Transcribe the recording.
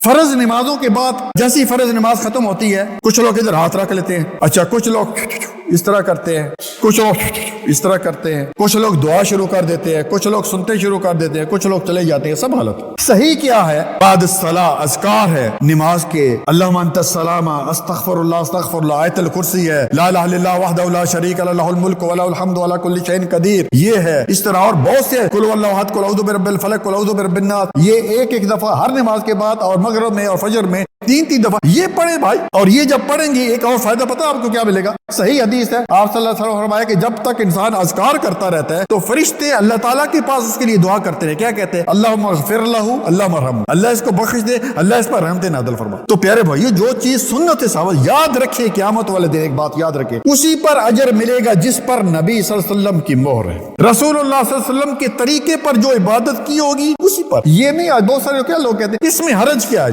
فرض نمازوں کے بعد جیسی فرض نماز ختم ہوتی ہے کچھ لوگ ادھر ہاتھ رکھ لیتے ہیں، اچھا کچھ لوگ اس طرح کرتے ہیں، کچھ لوگ اس طرح کرتے ہیں، کچھ لوگ دعا شروع کر دیتے ہیں، کچھ لوگ سنتے شروع کر دیتے ہیں، کچھ لوگ چلے جاتے ہیں. سب حالت صحیح کیا ہے؟ بعد الصلاۃ اذکار ہے نماز کے، اللہم انت السلام، استغفر اللہ، آیت الکرسی ہے، لا الہ الا اللہ وحدہ لا شریک لہ، لہ الملک ولہ الحمد وعلی کل شیء قدیر، یہ ہے. اس طرح اور بہت سے قل هو اللہ احد، قل اعوذ برب الفلق، قل اعوذ برب الناس، یہ ایک دفعہ ہر نماز کے بعد اور مغرب میں اور فجر میں 3 دفعہ یہ پڑھیں بھائی. اور یہ جب پڑھیں گے ایک اور فائدہ پتہ آپ کو کیا ملے گا؟ صحیح حدیث ہے، آپ صلی اللہ علیہ وسلم فرمایا کہ جب تک انسان اذکار کرتا رہتا ہے تو فرشتے اللہ تعالیٰ کے پاس اس کے لیے دعا کرتے ہیں. کیا کہتے ہیں؟ اللہم اغفر لہ، اللہم ارحمہ، اللہ اس کو بخش دے، اللہ اس پر رحمت نازل فرما. تو پیارے بھائی جو چیز سنت ثابت، یاد رکھے قیامت والے دن ایک بات یاد رکھے، اسی پر اجر ملے گا جس پر نبی صلی اللہ علیہ وسلم کی مہر ہے. رسول اللہ صلی اللہ علیہ وسلم کے طریقے پر جو عبادت کی ہوگی اسی پر. یہ نہیں، بہت سارے کیا لوگ کہتے ہیں اس میں حرج کیا ہے.